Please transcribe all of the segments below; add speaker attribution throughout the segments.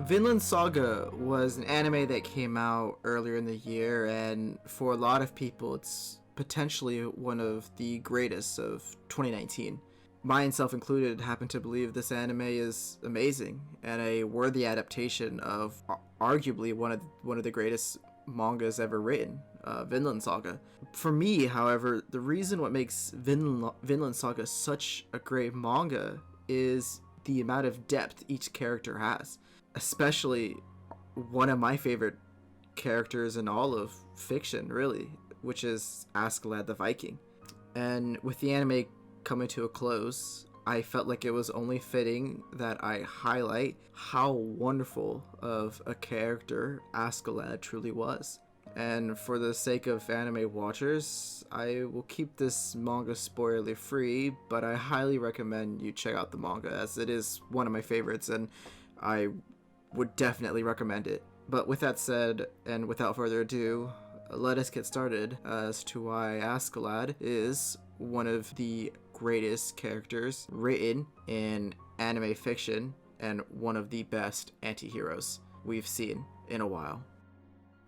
Speaker 1: Vinland Saga was an anime that came out earlier in the year, and for a lot of people, it's potentially one of the greatest of 2019. Myself included happen to believe this anime is amazing and a worthy adaptation of arguably one of the greatest mangas ever written, Vinland Saga. For me, however, the reason what makes Vinland Saga such a great manga is the amount of depth each character has. Especially one of my favorite characters in all of fiction, really, which is Askeladd the Viking. And with the anime coming to a close, I felt like it was only fitting that I highlight how wonderful of a character Askeladd truly was. And for the sake of anime watchers, I will keep this manga spoiler free, but I highly recommend you check out the manga, as it is one of my favorites, and I would definitely recommend it. But with that said, and without further ado, let us get started as to why Askeladd is one of the greatest characters written in anime fiction and one of the best anti-heroes we've seen in a while.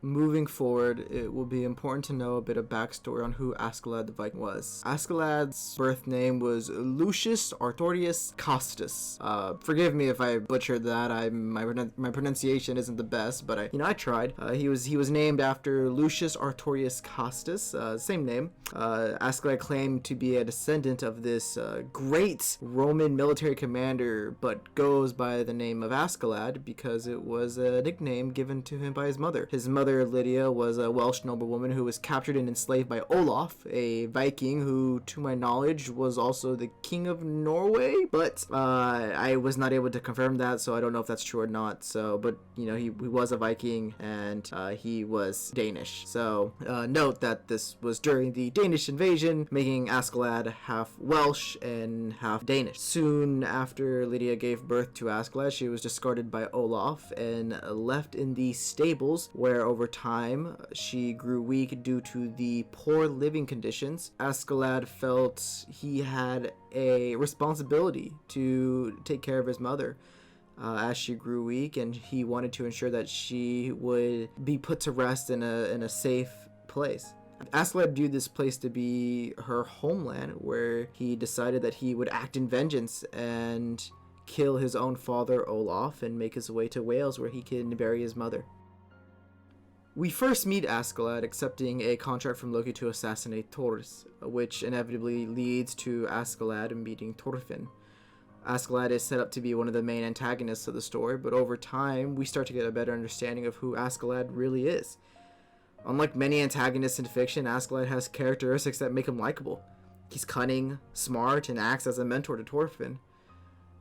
Speaker 1: Moving forward, it will be important to know a bit of backstory on who Askeladd the Viking was. Askeladd's birth name was Lucius Artorius Costus. Forgive me if I butchered that. My pronunciation isn't the best, but I tried. He was named after Lucius Artorius Costus, same name. Askeladd claimed to be a descendant of this great Roman military commander, but goes by the name of Askeladd because it was a nickname given to him by his mother. His mother, Lydia, was a Welsh noblewoman who was captured and enslaved by Olaf, a Viking who, to my knowledge, was also the king of Norway, but I was not able to confirm that, so I don't know if that's true or not. So, but he was a Viking, and he was Danish. So note that this was during the Danish invasion, making Askeladd half Welsh and half Danish. Soon after Lydia gave birth to Askeladd, she was discarded by Olaf and left in the stables, where over time she grew weak due to the poor living conditions. Askeladd felt he had a responsibility to take care of his mother as she grew weak, and he wanted to ensure that she would be put to rest in a safe place. Askeladd viewed this place to be her homeland, where he decided that he would act in vengeance and kill his own father Olaf and make his way to Wales, where he can bury his mother. We first meet Askeladd accepting a contract from Loki to assassinate Thors, which inevitably leads to Askeladd meeting Thorfinn. Askeladd is set up to be one of the main antagonists of the story, but over time we start to get a better understanding of who Askeladd really is. Unlike many antagonists in fiction, Askeladd has characteristics that make him likable. He's cunning, smart, and acts as a mentor to Thorfinn.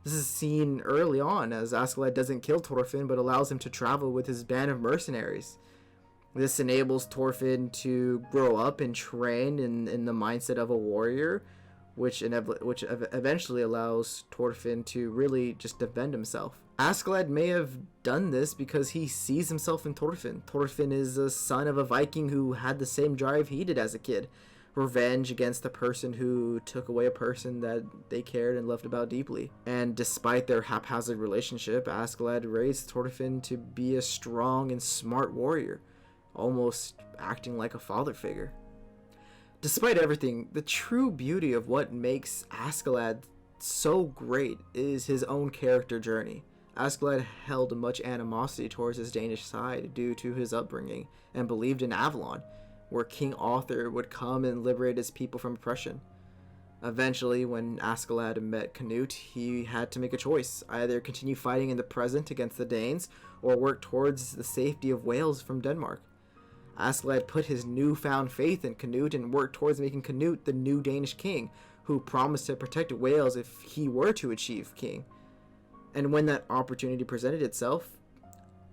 Speaker 1: This is seen early on, as Askeladd doesn't kill Thorfinn but allows him to travel with his band of mercenaries. This enables Thorfinn to grow up and train in the mindset of a warrior, which eventually allows Thorfinn to really just defend himself. Askeladd may have done this because he sees himself in Thorfinn. Thorfinn is a son of a Viking who had the same drive he did as a kid. Revenge against the person who took away a person that they cared and loved about deeply. And despite their haphazard relationship, Askeladd raised Thorfinn to be a strong and smart warrior, almost acting like a father figure. Despite everything, the true beauty of what makes Askeladd so great is his own character journey. Askeladd held much animosity towards his Danish side due to his upbringing, and believed in Avalon, where King Arthur would come and liberate his people from oppression. Eventually, when Askeladd met Canute, he had to make a choice: either continue fighting in the present against the Danes, or work towards the safety of Wales from Denmark. Askeladd put his newfound faith in Canute and worked towards making Canute the new Danish king, who promised to protect Wales if he were to achieve king. And when that opportunity presented itself,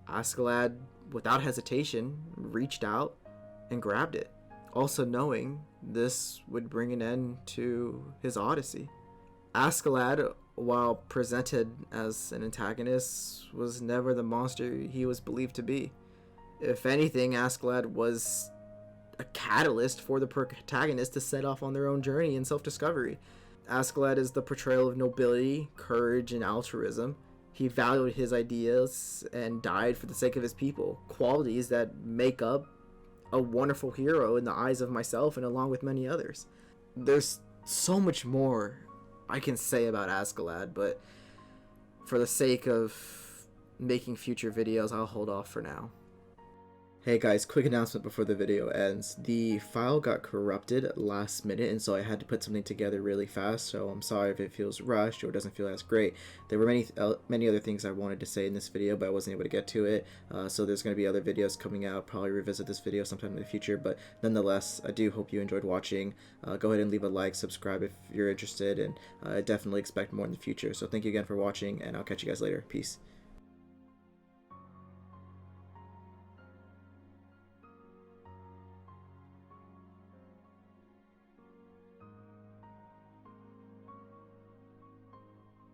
Speaker 1: Askeladd, without hesitation, reached out and grabbed it, also knowing this would bring an end to his odyssey. Askeladd, while presented as an antagonist, was never the monster he was believed to be. If anything, Askeladd was a catalyst for the protagonist to set off on their own journey in self-discovery. Askeladd is the portrayal of nobility, courage, and altruism. He valued his ideas and died for the sake of his people. Qualities that make up a wonderful hero in the eyes of myself and along with many others. There's so much more I can say about Askeladd, but for the sake of making future videos, I'll hold off for now. Hey guys, quick announcement before the video ends. The file got corrupted last minute, and so I had to put something together really fast, so I'm sorry if it feels rushed or doesn't feel as great. There were many other things I wanted to say in this video, but I wasn't able to get to it, so there's going to be other videos coming out. Probably revisit this video sometime in the future, but nonetheless, I do hope you enjoyed watching. Go ahead and leave a like, subscribe if you're interested, and I definitely expect more in the future. So thank you again for watching, and I'll catch you guys later. Peace.